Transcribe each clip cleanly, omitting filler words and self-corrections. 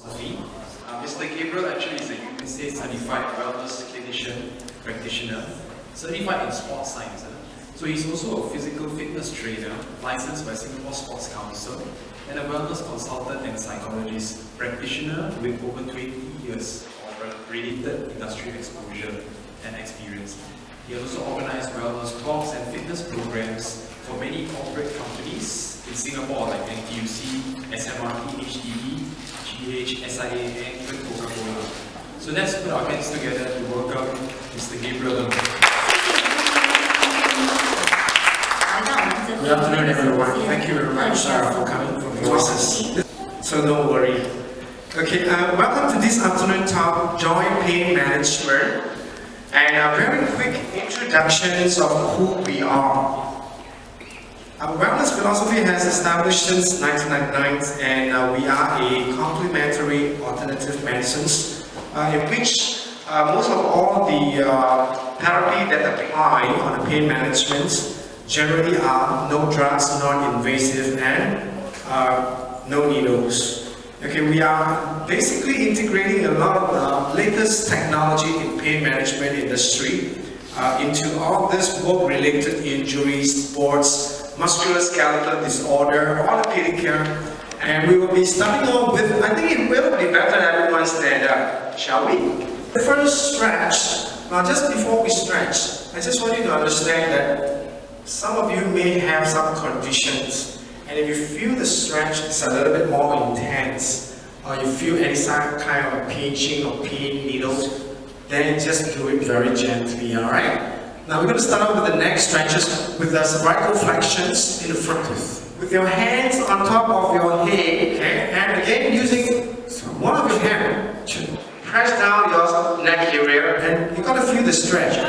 Mr. Gabriel actually is a UNISA certified wellness clinician practitioner, certified in sports science. So he's also a physical fitness trainer, licensed by Singapore Sports Council, and a wellness consultant and psychologist practitioner with over 20 years of related industry exposure and experience. He has also organized wellness talks and fitness programs for many corporate companies in Singapore like NTUC, SMRT, HDB, GH, SIA, and even Coca-Cola. So let's put our hands together to welcome Mr. Gabriel. Good afternoon, everyone. Thank you very much for coming from Voices. So don't worry. Okay, welcome to this afternoon talk, Joy Pain Management, and very quick introductions of who we are. Our wellness philosophy has established since 1999, and we are a complementary alternative medicines in which most of all the therapy that apply on the pain management generally are no drugs, non-invasive, and no needles. Okay, we are basically integrating a lot of the latest technology in pain management industry into all this work-related injuries, sports, musculoskeletal disorder, orthopedic care, and we will be starting off with, I think it will be better that everyone stand up, shall we? The first stretch, now just before we stretch, I just want you to understand that some of you may have some conditions, and if you feel the stretch is a little bit more intense, or you feel any kind of pinching or pain needles, then just do it very gently, alright? Now we're going to start off with the neck stretches with the cervical flexions in the front. With your hands on top of your head, okay? And again using one of your hands to press down your neck area, and you got to feel the stretch.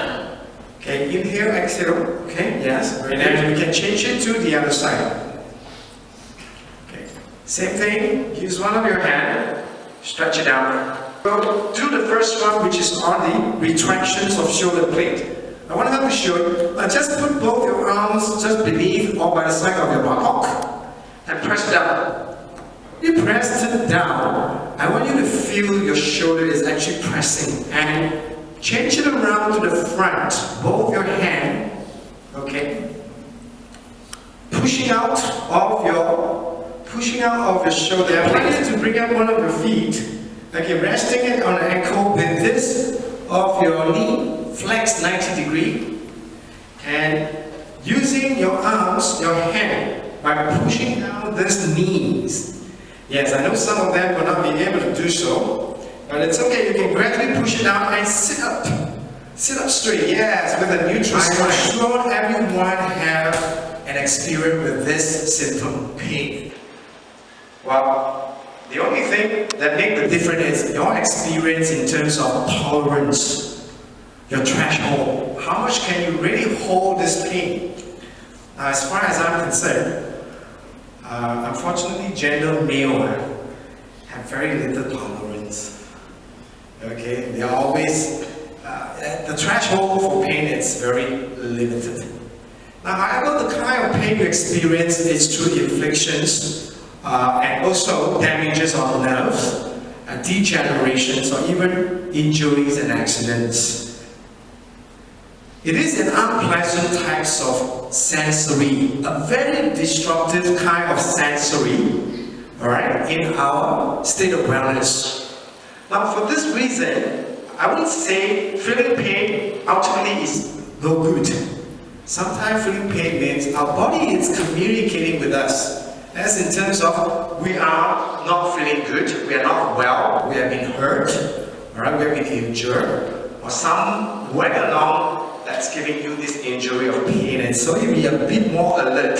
Okay, inhale, exhale, okay, yes, and then we can change it to the other side. Okay, same thing, use one of your hands, stretch it out. We'll do the first one, which is on the retractions of shoulder blade. I want to have to show you, just put both your arms just beneath or by the side of your buttock and press down. You press it down, I want you to feel your shoulder is actually pressing, and change it around to the front, both your hand, okay? Pushing out of your shoulder. I want you to bring up one of your feet, okay, resting it on the ankle with this of your knee, flex 90 degree, and using your arms, your hand, by pushing down these knees. Yes, I know some of them will not be able to do so, but it's okay, you can gradually push it down and sit up. Sit up straight, yes, with a neutral spine. I'm sure everyone have an experience with this symptom, pain. Well, the only thing that makes the difference is your experience in terms of tolerance, your threshold. How much can you really hold this pain? As far as I'm concerned, unfortunately, gender male have very little tolerance. Okay, they are always, the threshold for pain is very limited. Now, however, the kind of pain you experience is through inflictions and also damages on the nerves, degenerations, or even injuries and accidents. It is an unpleasant types of sensory, a very disruptive kind of sensory, alright, in our state of wellness. Now, for this reason, I would say feeling pain ultimately is no good. Sometimes feeling pain means our body is communicating with us, as in terms of we are not feeling good, we are not well, we have been hurt, alright, we have been injured, or somewhere along that's giving you this injury of pain, and so you be a bit more alert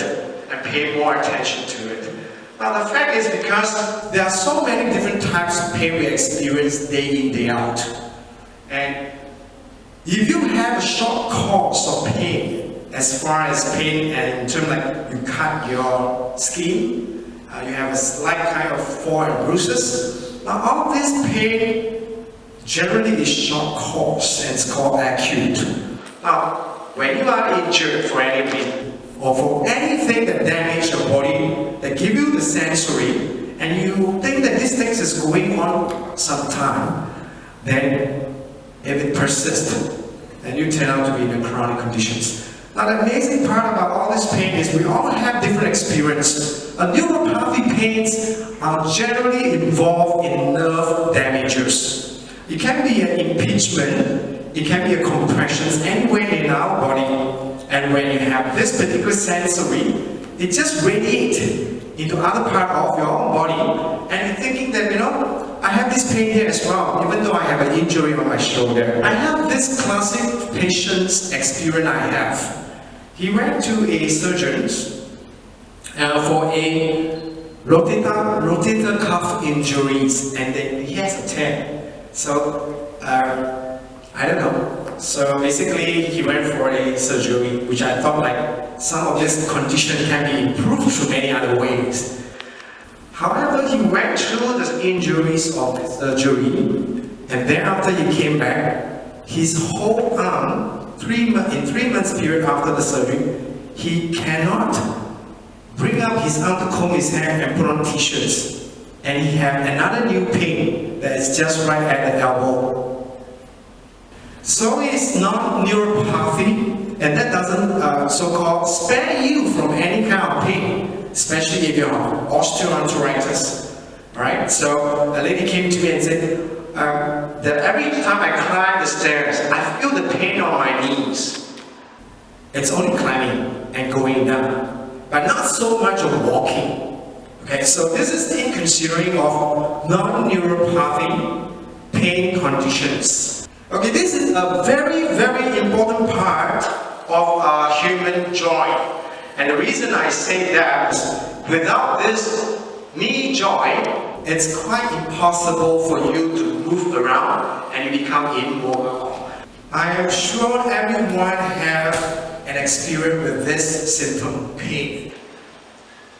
and pay more attention to it. Now the fact is because there are so many different types of pain we experience day in, day out. And if you have a short course of pain, as far as pain and in terms like you cut your skin, you have a slight kind of fall and bruises. Now all this pain generally is short course and it's called acute. Now when you are injured for any pain, or for anything that damages your body, that give you the sensory, and you think that this thing is going on some time, then if it persists, then you turn out to be in the chronic conditions. Now the amazing part about all this pain is we all have different experience. Neuropathy pains are generally involved in nerve damages. It can be an impingement, it can be a compression anywhere in our body. And when you have this particular sensory, it just radiates into other part of your own body. And you're thinking that, I have this pain here as well, even though I have an injury on my shoulder. I have this classic patient's experience I have. He went to a surgeon for a rotator cuff injuries, and then he has a tear. So, I don't know. So basically, he went for a surgery, which I thought like some of this condition can be improved through many other ways. However, he went through the injuries of the surgery, and then after he came back, his whole arm, in 3 months period after the surgery, he cannot bring up his arm to comb his hair and put on t-shirts. And he had another new pain that is just right at the elbow. So it's not neuropathy, and that doesn't so-called spare you from any kind of pain, especially if you have osteoarthritis. Right? So a lady came to me and said, that every time I climb the stairs, I feel the pain on my knees. It's only climbing and going down, but not so much of walking. Okay, so this is in considering of non-neuropathic pain conditions. Okay, this is a very, very important part of human joint. And the reason I say that is, without this knee joint, it's quite impossible for you to move around and you become immobile. I am sure everyone have an experience with this symptom, pain.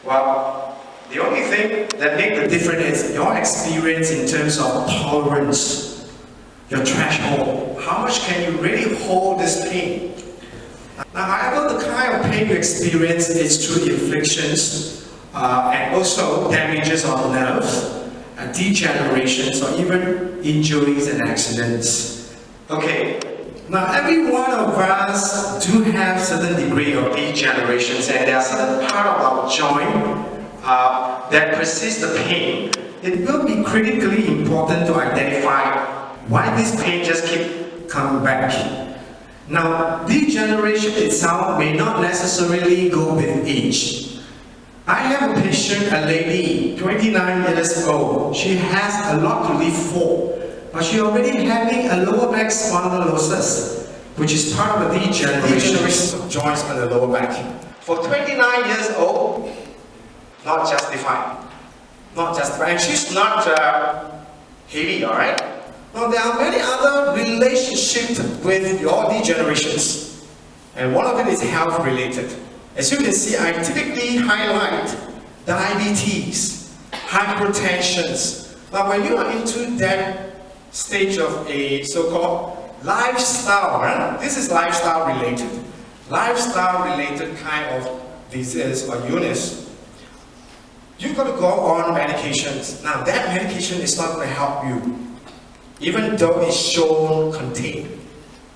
Well, the only thing that makes the difference is your experience in terms of tolerance, your threshold. How much can you really hold this pain? Now, however, the kind of pain you experience is through inflictions, and also damages on nerves, degenerations, or even injuries and accidents. Okay, now every one of us do have certain degree of degenerations, and there are certain part of our joint that persist the pain. It will be critically important to identify why this pain just keep coming back. Now, degeneration itself may not necessarily go with age. I have a patient, a lady, 29 years old. She has a lot to live for, but she already having a lower back spondylosis, which is part of the degeneration of joints on the lower back. For 29 years old, not justified. Not justified. And she's not heavy, alright? Now, there are many other relationships with your degenerations, and one of it is health related. As you can see, I typically highlight diabetes, hypertension. Now, when you are into that stage of a so-called lifestyle, right? This is lifestyle related. Lifestyle related kind of disease or illness, you've got to go on medications. Now, that medication is not going to help you, even though it's shown contained.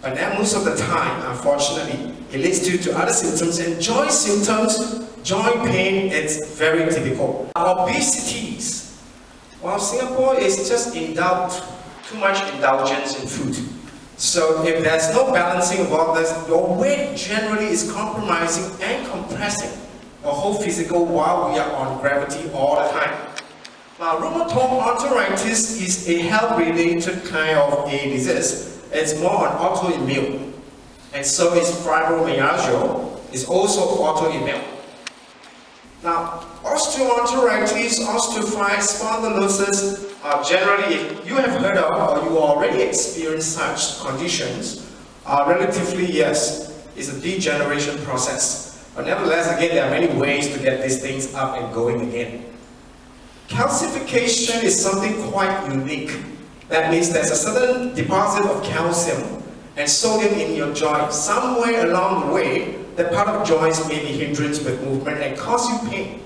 But then most of the time, unfortunately, it leads you to other symptoms, and joint symptoms, joint pain, it's very typical. Obesities. Well, Singapore is just too much indulgence in food. So if there's no balancing of all this, your weight generally is compromising and compressing your whole physical while we are on gravity all the time. Now, rheumatoid arthritis is a health-related kind of a disease. It's more on autoimmune. And so is fibromyalgia. It's also autoimmune. Now, osteoarthritis, osteophytes, spondylosis are generally, if you have heard of or you already experienced such conditions, are relatively, yes, it's a degeneration process. But nevertheless, again, there are many ways to get these things up and going again. Calcification is something quite unique. That means there's a certain deposit of calcium and sodium in your joint. Somewhere along the way, that part of joints may be hindrance with movement and cause you pain.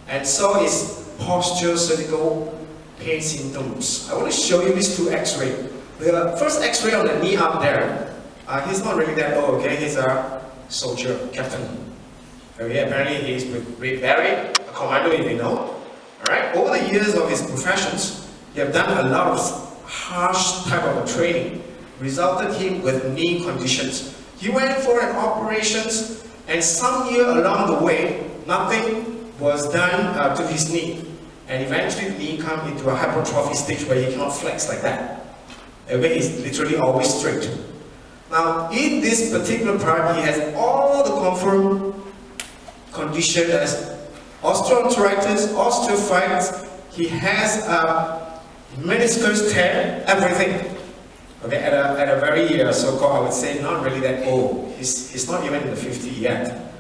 And so it's posture cervical pain symptoms. I want to show you these two x-rays. The first x-ray on the knee up there, he's not really that old, okay? He's a soldier, captain. Okay, apparently he's with Great Barrier, a commando if you know. Alright, over the years of his professions, he have done a lot of harsh type of training, resulted him with knee conditions. He went for an operations, and some year along the way, nothing was done to his knee. And eventually the knee comes into a hypertrophy stage where he cannot flex like that. And where he's literally always straight. Now, in this particular part, he has all the confirmed conditions as osteoarthritis, osteophytes, he has a meniscus tear, everything. Okay, at a very so-called, I would say, not really that old. He's not even in the 50s yet.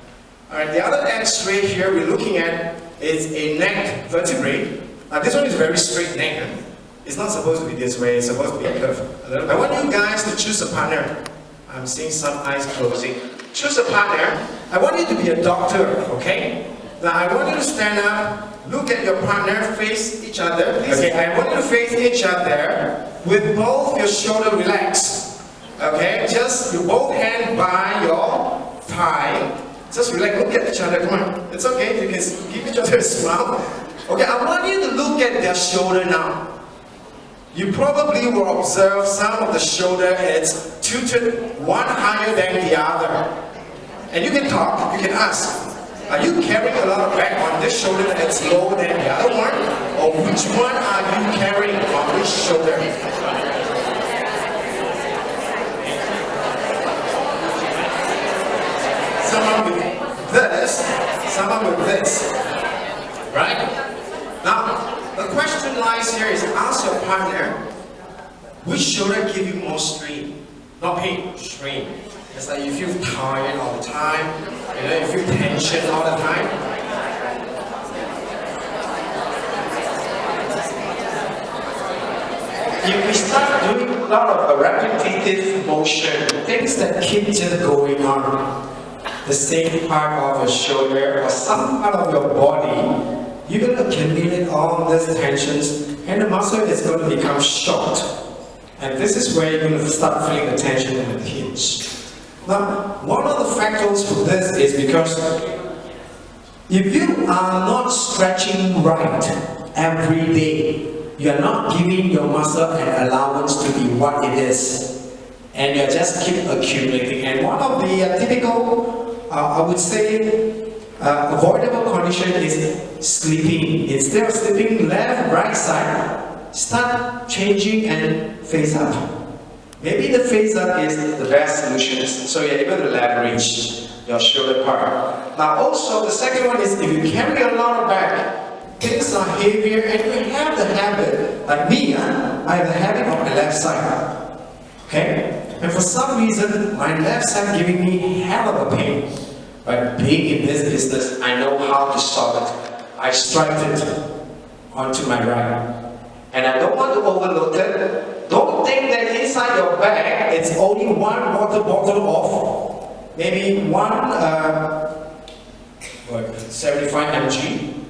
Alright, the other x-ray here we're looking at is a neck vertebrae. This one is a very straight neck. It's not supposed to be this way, it's supposed to be a curve. I want you guys to choose a partner. I'm seeing some eyes closing. Choose a partner. I want you to be a doctor, okay? Now I want you to stand up, look at your partner, face each other. Okay, I want you to face each other with both your shoulder relaxed. Okay, just your both hands by your thigh. Just relax, look at each other, come on. It's okay, you can give each other a smile. Okay, I want you to look at their shoulder now. You probably will observe some of the shoulder is tilted one higher than the other. And you can talk, you can ask, are you carrying a lot of back on this shoulder that's lower than the other one? Or which one are you carrying on which shoulder? Someone with this, someone with this. Right? Now, the question lies here is ask your partner, which shoulder give you more strain? Not pain, strain. It's like you feel tired all the time, you feel tension all the time. If we start doing a lot of repetitive motion, things that keep just going on, the same part of your shoulder or some part of your body, you're going to accumulate all these tensions and the muscle is going to become short. And this is where you're going to start feeling the tension in the hinge. Now, one of the factors for this is because if you are not stretching right every day, you are not giving your muscle an allowance to be what it is. And you just keep accumulating. And one of the typical, I would say, avoidable condition is sleeping. Instead of sleeping left, right side, start changing and face up. Maybe the face up is the best solution, so you're able to leverage your shoulder part. Now also, the second one is if you carry a lot of back, things are heavier and you have the habit, like me, I have the habit of the left side. Okay? And for some reason, my left side giving me hell of a pain. But being in this business, I know how to solve it. I strike it onto my right. And I don't want to overload it. Don't think that inside your bag, it's only one water bottle of maybe 75 mg.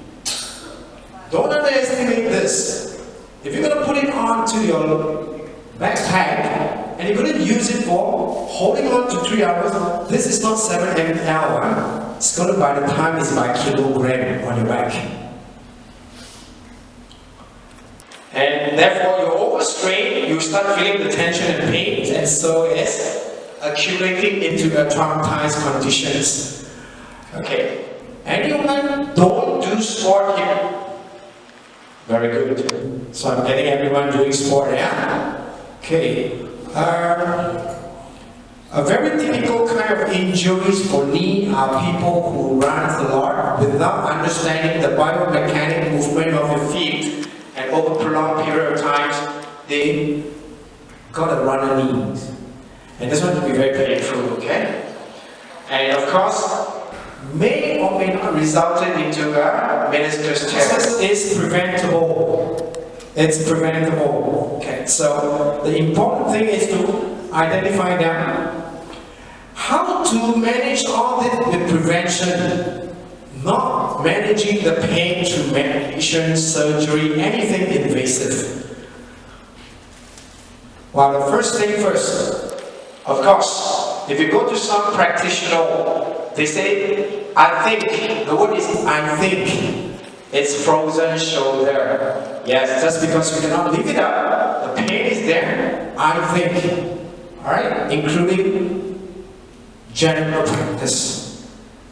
Don't underestimate this. If you're going to put it onto your backpack, and you're going to use it for holding on to 3 hours, this is not 7 ml. It's going to, by the time it's by kilogram on your back. And therefore you're overstrained, you start feeling the tension and pain, and so it's accumulating into traumatized conditions. Okay. Anyone don't do sport here? Very good. So I'm getting everyone doing sport, yeah? Okay. A very typical kind of injuries for knee are people who run a lot without understanding the biomechanic movement of your feet, and over a prolonged period of time, they got a runner knees. And this one will be very painful, okay? And of course, may or may not result into a meniscus tear. This is preventable. It's preventable. Okay, so the important thing is to identify them. How to manage all this with prevention? not managing the pain through medication, surgery, anything invasive. Well, the first thing first, of course, if you go to some practitioner, they say, I think, the word is I think, it's frozen shoulder. Yes, just because we cannot leave it up, the pain is there, I think. Alright, including general practice.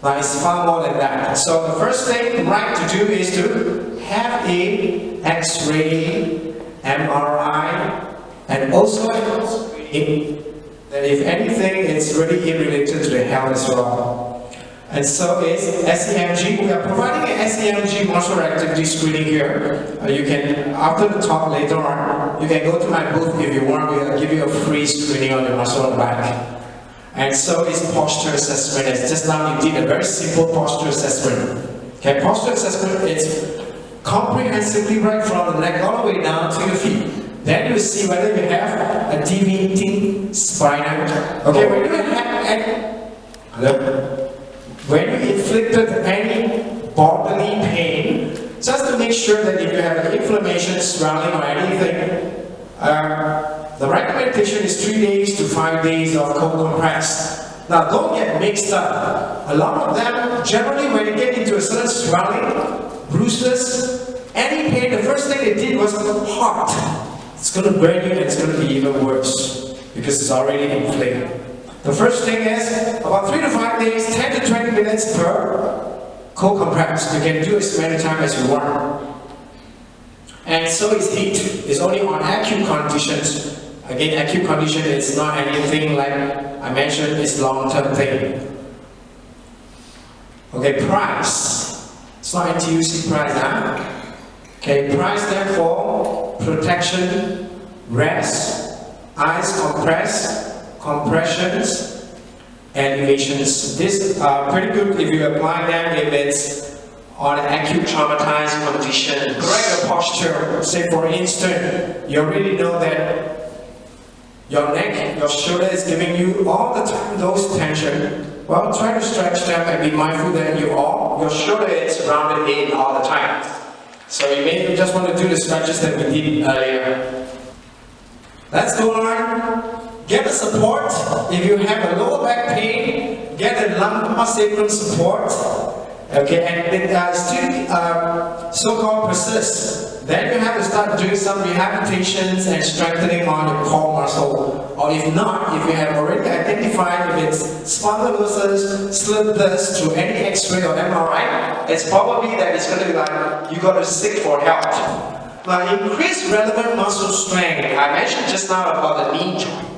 Now it's far more than that. So the first thing right to do is to have a X-ray, MRI, and also that if anything, it's really related to the health as well. And so it's SEMG. We are providing an SEMG muscle activity screening here. You can, after the talk later on, you can go to my booth if you want. We'll give you a free screening on the muscle on the back. And so it's posture assessment. It's just now you did a very simple posture assessment. Okay, posture assessment is comprehensively right from the neck all the way down to your feet. Then you see whether you have a deviating spinal. Okay, when you inflicted any bodily pain, just to make sure that if you have an inflammation, swelling or anything, the recommendation is 3 days to 5 days of cold compress. Now don't get mixed up. A lot of them, generally when you get into a certain swelling, bruises, any pain, the first thing they did was hot. It's going to burn you and it's going to be even worse because it's already inflamed. The first thing is about 3 to 5 days, 10 to 20 minutes per cold compress. You can do as many times as you want. And so is heat. It's only on acute conditions. Again, acute condition is not anything like I mentioned, it's long-term thing. Okay, price. It's not NTUC price, huh? Okay, price therefore, protection, rest, ice compress, compressions, elevations. This are pretty good if you apply them if it's on an acute traumatized condition. Correct the posture. Say for instance, you already know that your neck, your shoulder is giving you all the time those tension. Well, try to stretch them and be mindful that your shoulder is rounded in all the time. So you may just want to do the stretches that we did earlier. Let's go on. Get the support. If you have a lower back pain, get the lumbar sacrum support. Okay, and it still so-called persists. Then you have to start doing some rehabilitations and strengthening on your core muscle. Or if not, if you have already identified if it's spondylosis, slip disc through any X-ray or MRI, it's probably that it's going to be like you got to seek for help. Now, increase relevant muscle strength. I mentioned just now about the knee joint.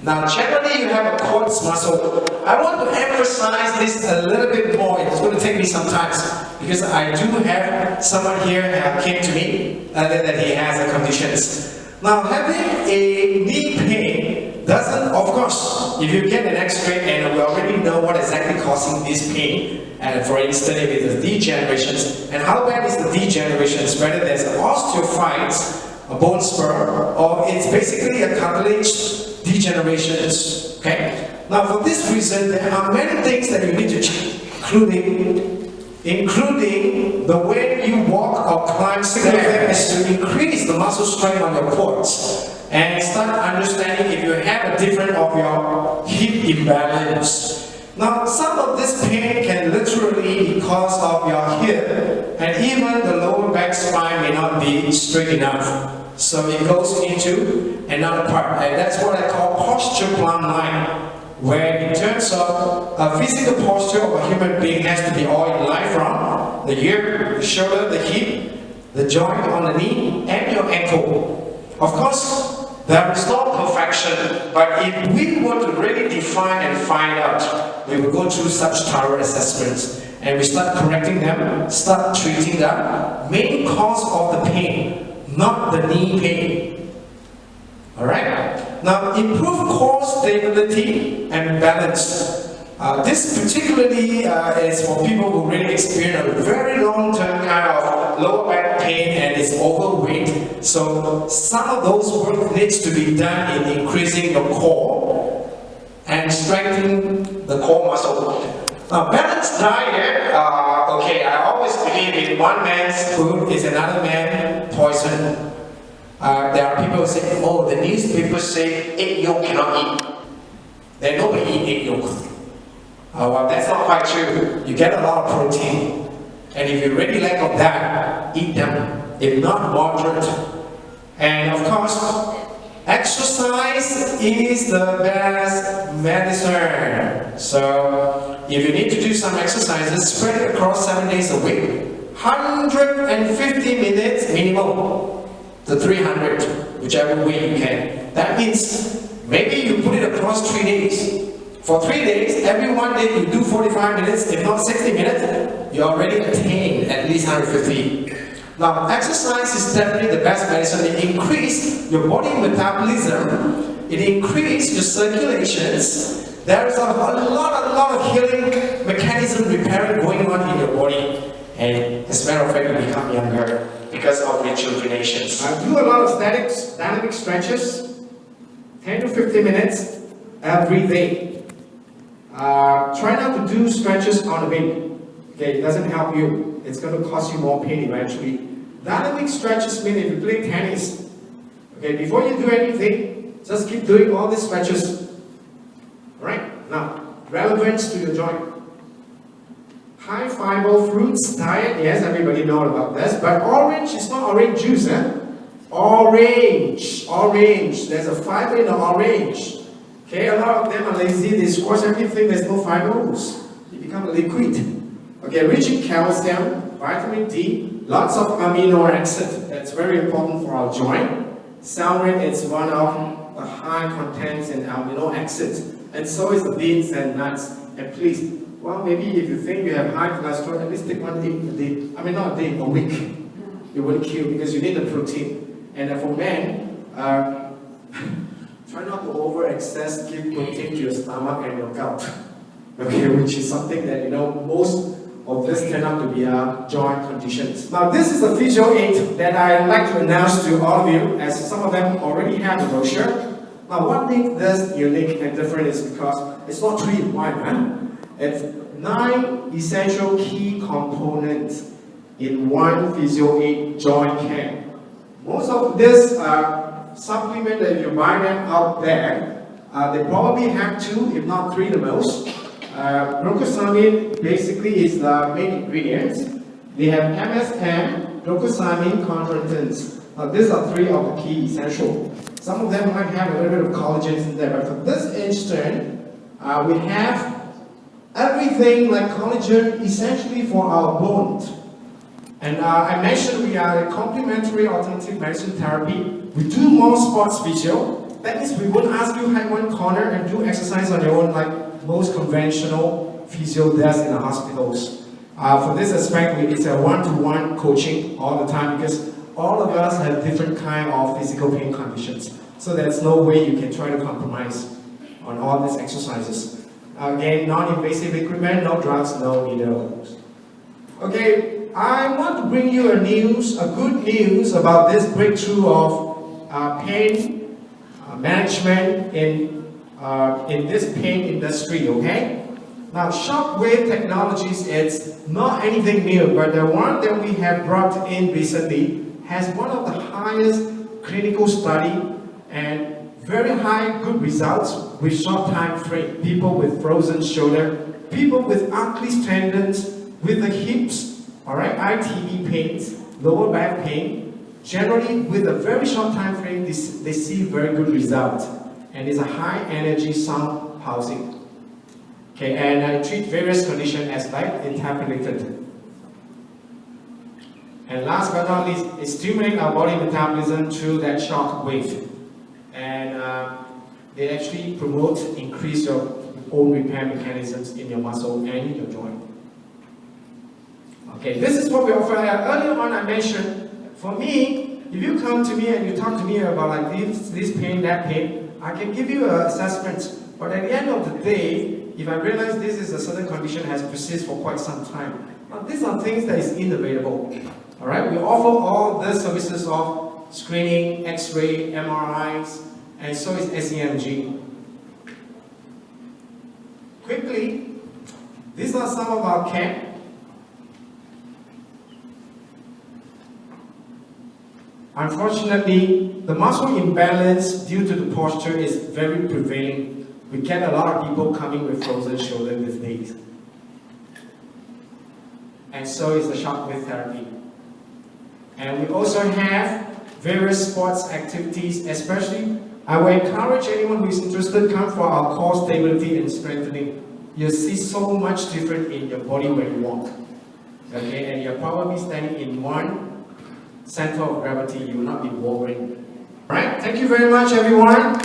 Now, generally you have a quads muscle. I want to emphasize this a little bit more. It's going to take me some time because I do have someone here came to me that he has a conditions. Now, having a knee pain doesn't, of course, if you get an X-ray and we already know what exactly causing this pain, and for instance, if it's degenerations, and how bad is the degenerations, whether there's osteophytes, a bone spur, or it's basically a cartilage degenerations, okay? Now for this reason, there are many things that you need to check, including the way you walk or climb stairs to increase the muscle strength on your quads and start understanding if you have a different of your hip imbalance. Now some of this pain can literally be because of your hip and even the lower back spine may not be straight enough. So it goes into another part, and that's what I call posture plumb line, where in terms of a physical posture of a human being has to be all in line from the ear, the shoulder, the hip, the joint on the knee, and your ankle. Of course, there is no perfection, but if we were to really define and find out, we will go through such thorough assessments, and we start correcting them, start treating them. Main cause of the pain, not the knee pain. Alright? Now, improve core stability and balance. This particularly is for people who really experience a very long-term kind of lower back pain and is overweight. So, some of those work needs to be done in increasing your core and strengthening the core muscle. Now, balanced diet, Okay, I always believe in one man's food is another man's poison. There are people who say, oh, the newspaper say egg yolk cannot eat. Then nobody eat egg yolk. Well, that's not quite true. You get a lot of protein. And if you really lack of that, eat them. If not, moderate. And of course, exercise is the best medicine. So, if you need to do some exercises, spread it across 7 days a week. 150 minutes minimum to 300, whichever way you can. That means maybe you put it across 3 days. For 3 days, every 1 day you do 45 minutes, if not 60 minutes, you already attained at least 150. Now, exercise is definitely the best medicine. It increases your body metabolism, it increases your circulations. There is a lot of healing mechanism repairing going on in your body. And as a matter of fact, you become younger because of rejuvenation. Do a lot of statics, dynamic stretches, 10 to 15 minutes every day. Try not to do stretches on the bed. Okay, it doesn't help you. It's going to cause you more pain eventually. Dynamic stretches mean if you play tennis, okay, before you do anything, just keep doing all these stretches. Alright, now, relevance to your joint. High fiber fruits diet, yes, everybody knows about this, but orange is not orange juice, eh? Orange, there's a fiber in the orange. Okay, a lot of them are lazy, they squash everything, there's no fibers. They become a liquid. Okay, rich in calcium, vitamin D, lots of amino acids. That's very important for our joint. Celery is one of the high contents in amino acids, and so is the beans and nuts. And please, well, maybe if you think you have high cholesterol, at least take 1 day a day. I mean, not a day, a week. It won't kill because you need the protein. And for men, try not to over-excess, give protein to your stomach and your gut. Okay, which is something that, you know, most of this turn out to be joint conditions. Now, this is the Physio 8 that I'd like to announce to all of you, as some of them already have the brochure. Now, what makes this unique and different is because it's not 3 in 1, man. It's 9 essential key components in one Physio 8 joint care. Most of this supplement that you buy them out there, they probably have 2, if not 3 the most. Glucosamine basically is the main ingredient. They have MSM, glucosamine, chondroitins. Now these are 3 of the key essential. Some of them might have a little bit of collagen in there, but for this instance, we have everything like collagen essentially for our bones. And I mentioned we are a complementary alternative medicine therapy. We do more sports physio. That means we won't ask you to hide one corner and do exercise on your own like most conventional physio does in the hospitals. For this aspect, it's a one-to-one coaching all the time because all of us have different kind of physical pain conditions. So there's no way you can try to compromise on all these exercises. Again, non-invasive equipment, no drugs, no needles. Okay, I want to bring you a good news about this breakthrough of pain management in this pain industry, okay? Now, shockwave technologies, it's not anything new, but the one that we have brought in recently has one of the highest clinical study and very high good results with short time frame. People with frozen shoulder, people with Achilles tendons, with the hips, all right, ITB pains, lower back pain, generally with a very short time frame, they see very good results. And it's a high energy sound housing. Okay, and I treat various conditions as like interpolated. And last but not least, it stimulates our body metabolism through that shock wave. And they actually promote, increase your own repair mechanisms in your muscle and in your joint. Okay, this is what we offer. Earlier on I mentioned, for me, if you come to me and you talk to me about like this pain, that pain, I can give you an assessment. But at the end of the day, if I realize this is a certain condition has persisted for quite some time, now these are things that is unavailable. All right, we offer all the services of screening, X-ray, MRIs, and so is SEMG. Quickly, these are some of our care. Unfortunately, the muscle imbalance due to the posture is very prevailing. We get a lot of people coming with frozen shoulder these days. And so is the shock wave therapy. And we also have various sports activities, especially I will encourage anyone who is interested, come for our core stability and strengthening. You'll see so much different in your body when you walk. Okay, and you're probably standing in one center of gravity, you will not be wavering. Alright, thank you very much everyone.